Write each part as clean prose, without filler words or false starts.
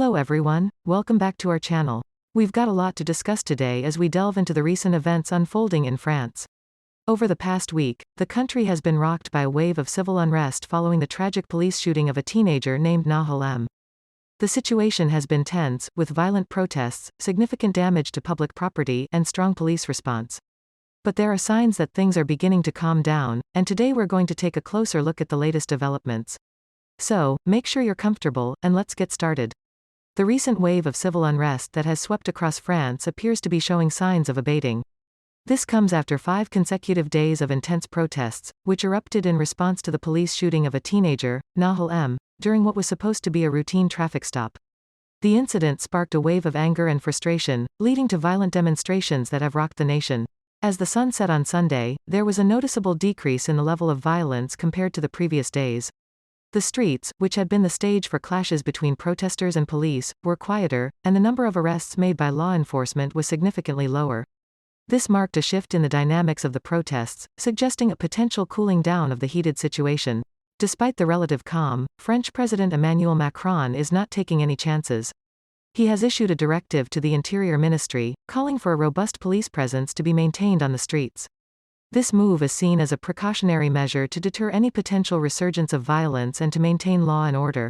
Hello everyone, welcome back to our channel. We've got a lot to discuss today as we delve into the recent events unfolding in France. Over the past week, the country has been rocked by a wave of civil unrest following the tragic police shooting of a teenager named Nahal M. The situation has been tense, with violent protests, significant damage to public property, and strong police response. But there are signs that things are beginning to calm down, and today we're going to take a closer look at the latest developments. So, make sure you're comfortable, and let's get started. The recent wave of civil unrest that has swept across France appears to be showing signs of abating. This comes after 5 consecutive days of intense protests, which erupted in response to the police shooting of a teenager, Nahal M., during what was supposed to be a routine traffic stop. The incident sparked a wave of anger and frustration, leading to violent demonstrations that have rocked the nation. As the sun set on Sunday, there was a noticeable decrease in the level of violence compared to the previous days. The streets, which had been the stage for clashes between protesters and police, were quieter, and the number of arrests made by law enforcement was significantly lower. This marked a shift in the dynamics of the protests, suggesting a potential cooling down of the heated situation. Despite the relative calm, French President Emmanuel Macron is not taking any chances. He has issued a directive to the Interior Ministry, calling for a robust police presence to be maintained on the streets. This move is seen as a precautionary measure to deter any potential resurgence of violence and to maintain law and order.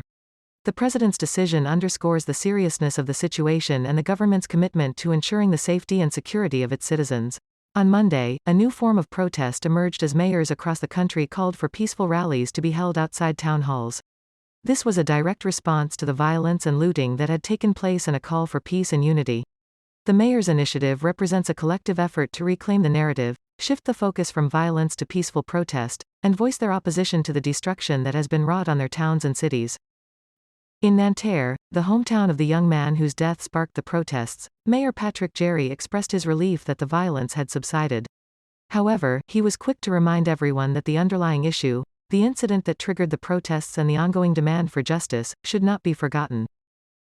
The president's decision underscores the seriousness of the situation and the government's commitment to ensuring the safety and security of its citizens. On Monday, a new form of protest emerged as mayors across the country called for peaceful rallies to be held outside town halls. This was a direct response to the violence and looting that had taken place and a call for peace and unity. The mayor's initiative represents a collective effort to reclaim the narrative, shift the focus from violence to peaceful protest, and voice their opposition to the destruction that has been wrought on their towns and cities. In Nanterre, the hometown of the young man whose death sparked the protests, Mayor Patrick Jerry expressed his relief that the violence had subsided. However, he was quick to remind everyone that the underlying issue, the incident that triggered the protests and the ongoing demand for justice, should not be forgotten.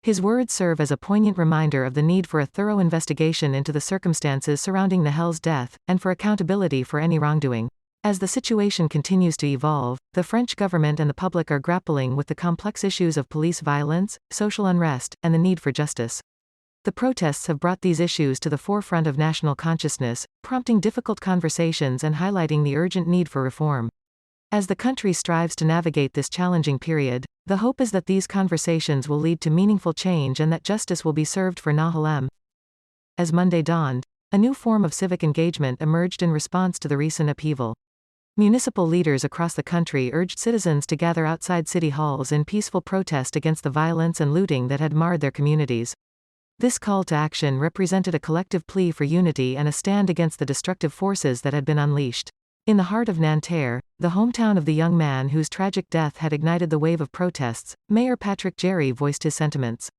His words serve as a poignant reminder of the need for a thorough investigation into the circumstances surrounding Nahal's death, and for accountability for any wrongdoing. As the situation continues to evolve, the French government and the public are grappling with the complex issues of police violence, social unrest, and the need for justice. The protests have brought these issues to the forefront of national consciousness, prompting difficult conversations and highlighting the urgent need for reform. As the country strives to navigate this challenging period, the hope is that these conversations will lead to meaningful change and that justice will be served for Nahal M. As Monday dawned, a new form of civic engagement emerged in response to the recent upheaval. Municipal leaders across the country urged citizens to gather outside city halls in peaceful protest against the violence and looting that had marred their communities. This call to action represented a collective plea for unity and a stand against the destructive forces that had been unleashed. In the heart of Nanterre, the hometown of the young man whose tragic death had ignited the wave of protests, Mayor Patrick Jerry voiced his sentiments.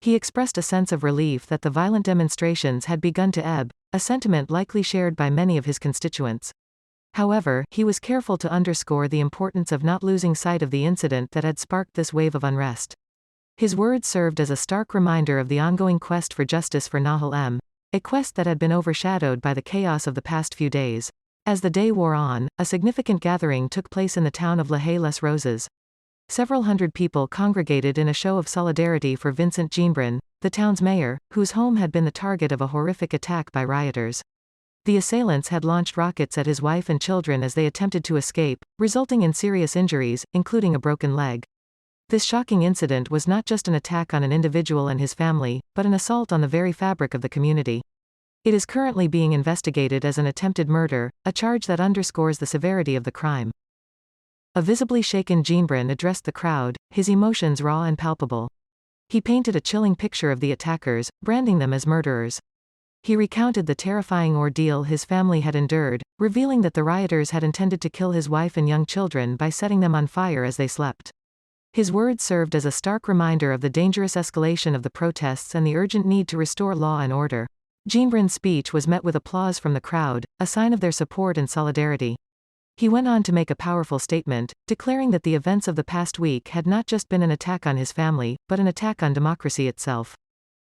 He expressed a sense of relief that the violent demonstrations had begun to ebb, a sentiment likely shared by many of his constituents. However, he was careful to underscore the importance of not losing sight of the incident that had sparked this wave of unrest. His words served as a stark reminder of the ongoing quest for justice for Nahal M., a quest that had been overshadowed by the chaos of the past few days. As the day wore on, a significant gathering took place in the town of La Haye-les-Roses. Several hundred people congregated in a show of solidarity for Vincent Jeanbrun, the town's mayor, whose home had been the target of a horrific attack by rioters. The assailants had launched rockets at his wife and children as they attempted to escape, resulting in serious injuries, including a broken leg. This shocking incident was not just an attack on an individual and his family, but an assault on the very fabric of the community. It is currently being investigated as an attempted murder, a charge that underscores the severity of the crime. A visibly shaken Jeanbrun addressed the crowd, his emotions raw and palpable. He painted a chilling picture of the attackers, branding them as murderers. He recounted the terrifying ordeal his family had endured, revealing that the rioters had intended to kill his wife and young children by setting them on fire as they slept. His words served as a stark reminder of the dangerous escalation of the protests and the urgent need to restore law and order. Jeanbrun's speech was met with applause from the crowd, a sign of their support and solidarity. He went on to make a powerful statement, declaring that the events of the past week had not just been an attack on his family, but an attack on democracy itself.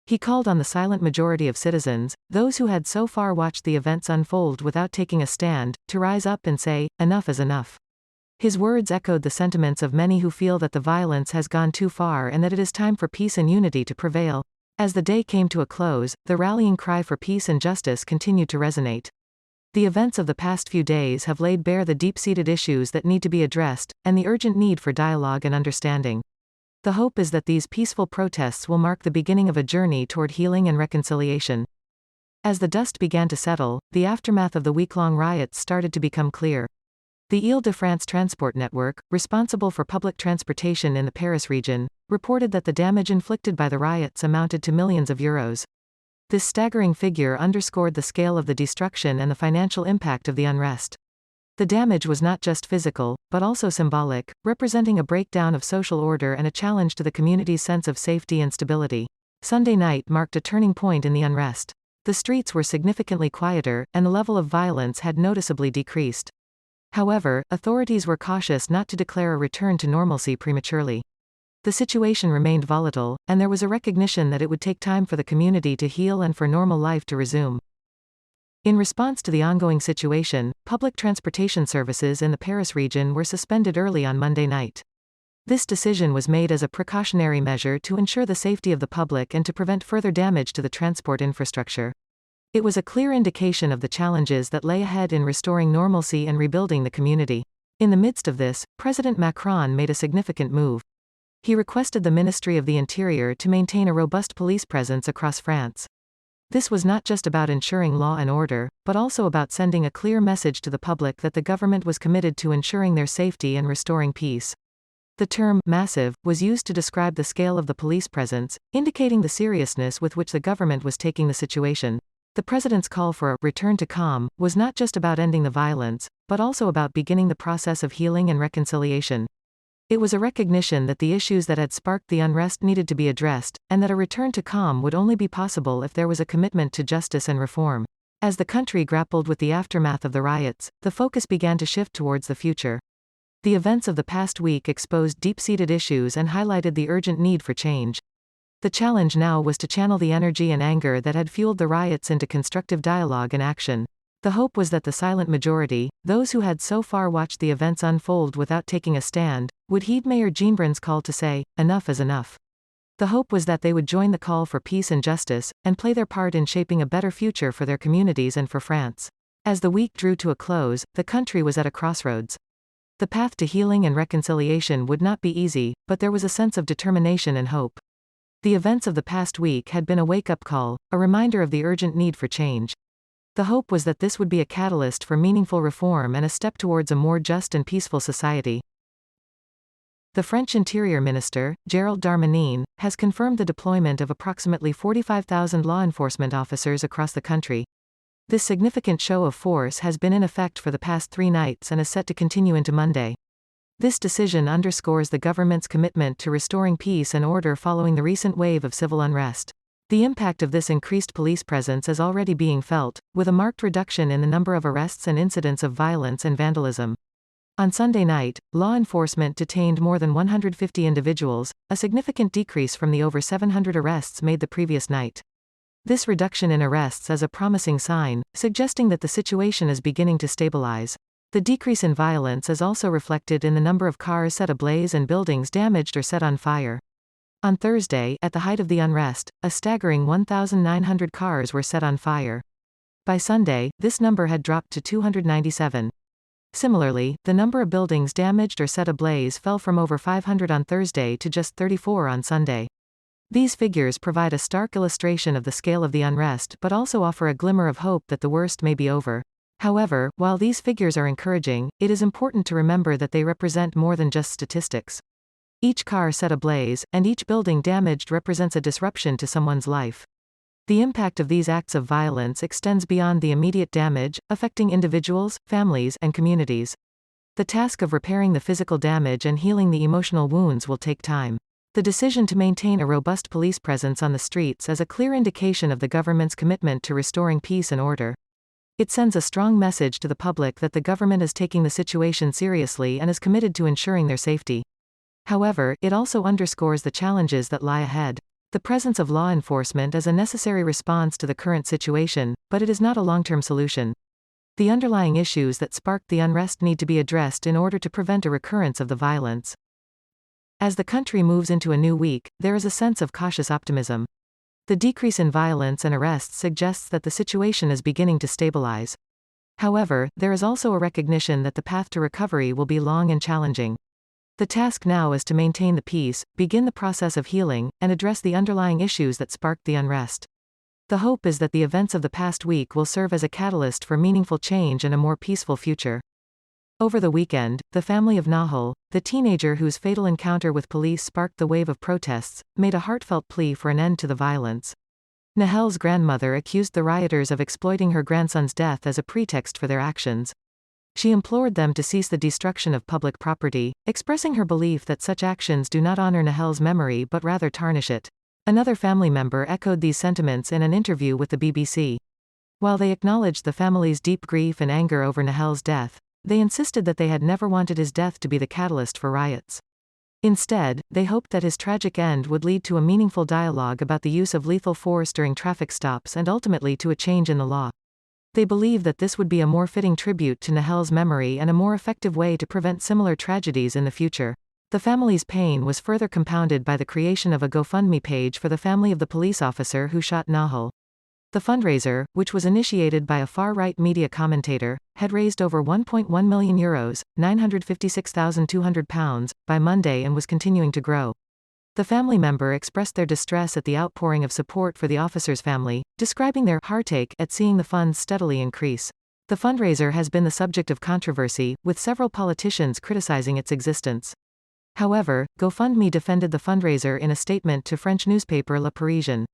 He called on the silent majority of citizens, those who had so far watched the events unfold without taking a stand, to rise up and say, "Enough is enough." His words echoed the sentiments of many who feel that the violence has gone too far and that it is time for peace and unity to prevail. As the day came to a close, the rallying cry for peace and justice continued to resonate. The events of the past few days have laid bare the deep-seated issues that need to be addressed, and the urgent need for dialogue and understanding. The hope is that these peaceful protests will mark the beginning of a journey toward healing and reconciliation. As the dust began to settle, the aftermath of the week-long riots started to become clear. The Île-de-France Transport Network, responsible for public transportation in the Paris region, reported that the damage inflicted by the riots amounted to millions of euros. This staggering figure underscored the scale of the destruction and the financial impact of the unrest. The damage was not just physical, but also symbolic, representing a breakdown of social order and a challenge to the community's sense of safety and stability. Sunday night marked a turning point in the unrest. The streets were significantly quieter, and the level of violence had noticeably decreased. However, authorities were cautious not to declare a return to normalcy prematurely. The situation remained volatile, and there was a recognition that it would take time for the community to heal and for normal life to resume. In response to the ongoing situation, public transportation services in the Paris region were suspended early on Monday night. This decision was made as a precautionary measure to ensure the safety of the public and to prevent further damage to the transport infrastructure. It was a clear indication of the challenges that lay ahead in restoring normalcy and rebuilding the community. In the midst of this, President Macron made a significant move. He requested the Ministry of the Interior to maintain a robust police presence across France. This was not just about ensuring law and order, but also about sending a clear message to the public that the government was committed to ensuring their safety and restoring peace. The term massive was used to describe the scale of the police presence, indicating the seriousness with which the government was taking the situation. The president's call for a return to calm was not just about ending the violence, but also about beginning the process of healing and reconciliation. It was a recognition that the issues that had sparked the unrest needed to be addressed, and that a return to calm would only be possible if there was a commitment to justice and reform. As the country grappled with the aftermath of the riots, the focus began to shift towards the future. The events of the past week exposed deep-seated issues and highlighted the urgent need for change. The challenge now was to channel the energy and anger that had fueled the riots into constructive dialogue and action. The hope was that the silent majority, those who had so far watched the events unfold without taking a stand, would heed Mayor Jeanbrun's call to say, "Enough is enough." The hope was that they would join the call for peace and justice, and play their part in shaping a better future for their communities and for France. As the week drew to a close, the country was at a crossroads. The path to healing and reconciliation would not be easy, but there was a sense of determination and hope. The events of the past week had been a wake-up call, a reminder of the urgent need for change. The hope was that this would be a catalyst for meaningful reform and a step towards a more just and peaceful society. The French Interior Minister, Gérald Darmanin, has confirmed the deployment of approximately 45,000 law enforcement officers across the country. This significant show of force has been in effect for the past 3 nights and is set to continue into Monday. This decision underscores the government's commitment to restoring peace and order following the recent wave of civil unrest. The impact of this increased police presence is already being felt, with a marked reduction in the number of arrests and incidents of violence and vandalism. On Sunday night, law enforcement detained more than 150 individuals, a significant decrease from the over 700 arrests made the previous night. This reduction in arrests is a promising sign, suggesting that the situation is beginning to stabilize. The decrease in violence is also reflected in the number of cars set ablaze and buildings damaged or set on fire. On Thursday, at the height of the unrest, a staggering 1,900 cars were set on fire. By Sunday, this number had dropped to 297. Similarly, the number of buildings damaged or set ablaze fell from over 500 on Thursday to just 34 on Sunday. These figures provide a stark illustration of the scale of the unrest but also offer a glimmer of hope that the worst may be over. However, while these figures are encouraging, it is important to remember that they represent more than just statistics. Each car set ablaze, and each building damaged represents a disruption to someone's life. The impact of these acts of violence extends beyond the immediate damage, affecting individuals, families, and communities. The task of repairing the physical damage and healing the emotional wounds will take time. The decision to maintain a robust police presence on the streets is a clear indication of the government's commitment to restoring peace and order. It sends a strong message to the public that the government is taking the situation seriously and is committed to ensuring their safety. However, it also underscores the challenges that lie ahead. The presence of law enforcement is a necessary response to the current situation, but it is not a long-term solution. The underlying issues that sparked the unrest need to be addressed in order to prevent a recurrence of the violence. As the country moves into a new week, there is a sense of cautious optimism. The decrease in violence and arrests suggests that the situation is beginning to stabilize. However, there is also a recognition that the path to recovery will be long and challenging. The task now is to maintain the peace, begin the process of healing, and address the underlying issues that sparked the unrest. The hope is that the events of the past week will serve as a catalyst for meaningful change and a more peaceful future. Over the weekend, the family of Nahal, the teenager whose fatal encounter with police sparked the wave of protests, made a heartfelt plea for an end to the violence. Nahal's grandmother accused the rioters of exploiting her grandson's death as a pretext for their actions. She implored them to cease the destruction of public property, expressing her belief that such actions do not honor Nahal's memory but rather tarnish it. Another family member echoed these sentiments in an interview with the BBC. While they acknowledged the family's deep grief and anger over Nahal's death, they insisted that they had never wanted his death to be the catalyst for riots. Instead, they hoped that his tragic end would lead to a meaningful dialogue about the use of lethal force during traffic stops and ultimately to a change in the law. They believe that this would be a more fitting tribute to Nahal's memory and a more effective way to prevent similar tragedies in the future. The family's pain was further compounded by the creation of a GoFundMe page for the family of the police officer who shot Nahal. The fundraiser, which was initiated by a far-right media commentator, had raised over €1.1 million, £956,200, by Monday and was continuing to grow. The family member expressed their distress at the outpouring of support for the officer's family, describing their heartache at seeing the funds steadily increase. The fundraiser has been the subject of controversy, with several politicians criticizing its existence. However, GoFundMe defended the fundraiser in a statement to French newspaper Le Parisien.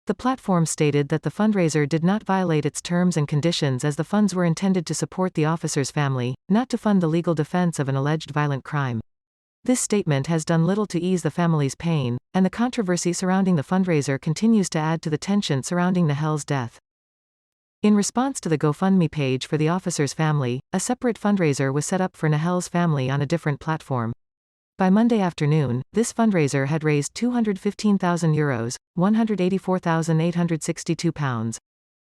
The platform stated that the fundraiser did not violate its terms and conditions as the funds were intended to support the officer's family, not to fund the legal defense of an alleged violent crime. This statement has done little to ease the family's pain, and the controversy surrounding the fundraiser continues to add to the tension surrounding Nahal's death. In response to the GoFundMe page for the officer's family, a separate fundraiser was set up for Nahal's family on a different platform. By Monday afternoon, this fundraiser had raised €215,000, £184,862.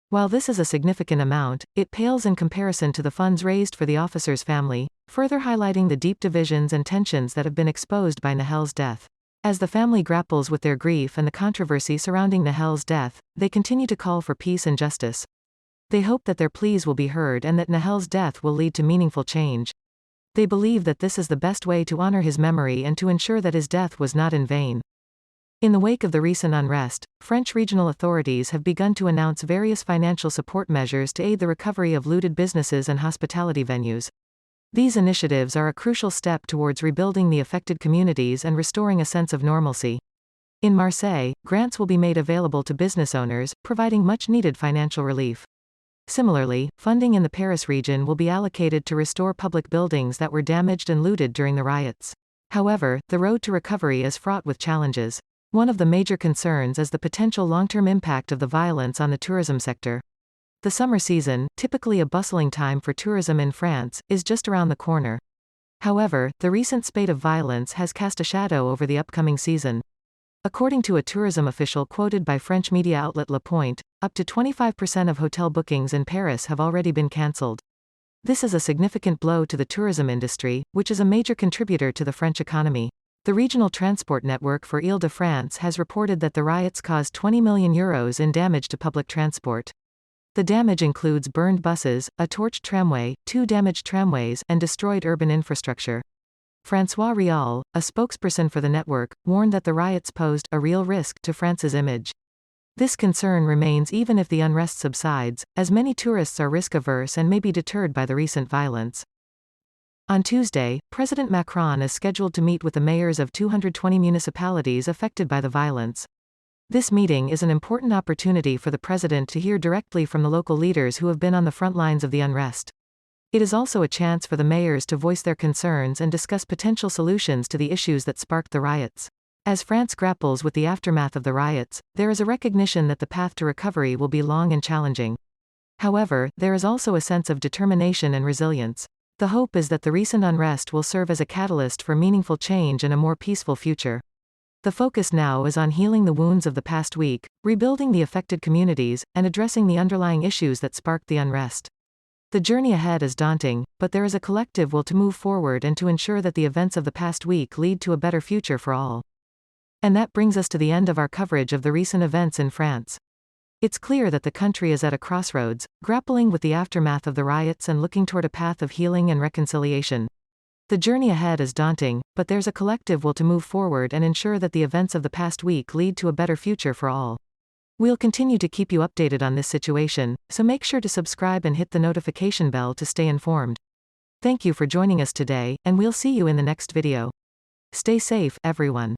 While this is a significant amount, it pales in comparison to the funds raised for the officer's family, further highlighting the deep divisions and tensions that have been exposed by Nahal's death. As the family grapples with their grief and the controversy surrounding Nahal's death, they continue to call for peace and justice. They hope that their pleas will be heard and that Nahal's death will lead to meaningful change. They believe that this is the best way to honor his memory and to ensure that his death was not in vain. In the wake of the recent unrest, French regional authorities have begun to announce various financial support measures to aid the recovery of looted businesses and hospitality venues. These initiatives are a crucial step towards rebuilding the affected communities and restoring a sense of normalcy. In Marseille, grants will be made available to business owners, providing much-needed financial relief. Similarly, funding in the Paris region will be allocated to restore public buildings that were damaged and looted during the riots. However, the road to recovery is fraught with challenges. One of the major concerns is the potential long-term impact of the violence on the tourism sector. The summer season, typically a bustling time for tourism in France, is just around the corner. However, the recent spate of violence has cast a shadow over the upcoming season. According to a tourism official quoted by French media outlet Le Point, up to 25% of hotel bookings in Paris have already been cancelled. This is a significant blow to the tourism industry, which is a major contributor to the French economy. The regional transport network for Île-de-France has reported that the riots caused €20 million in damage to public transport. The damage includes burned buses, a torched tramway, 2 damaged tramways, and destroyed urban infrastructure. François Riol, a spokesperson for the network, warned that the riots posed a real risk to France's image. This concern remains even if the unrest subsides, as many tourists are risk-averse and may be deterred by the recent violence. On Tuesday, President Macron is scheduled to meet with the mayors of 220 municipalities affected by the violence. This meeting is an important opportunity for the president to hear directly from the local leaders who have been on the front lines of the unrest. It is also a chance for the mayors to voice their concerns and discuss potential solutions to the issues that sparked the riots. As France grapples with the aftermath of the riots, there is a recognition that the path to recovery will be long and challenging. However, there is also a sense of determination and resilience. The hope is that the recent unrest will serve as a catalyst for meaningful change and a more peaceful future. The focus now is on healing the wounds of the past week, rebuilding the affected communities, and addressing the underlying issues that sparked the unrest. The journey ahead is daunting, but there is a collective will to move forward and to ensure that the events of the past week lead to a better future for all. And that brings us to the end of our coverage of the recent events in France. It's clear that the country is at a crossroads, grappling with the aftermath of the riots and looking toward a path of healing and reconciliation. The journey ahead is daunting, but there's a collective will to move forward and ensure that the events of the past week lead to a better future for all. We'll continue to keep you updated on this situation, so make sure to subscribe and hit the notification bell to stay informed. Thank you for joining us today, and we'll see you in the next video. Stay safe, everyone.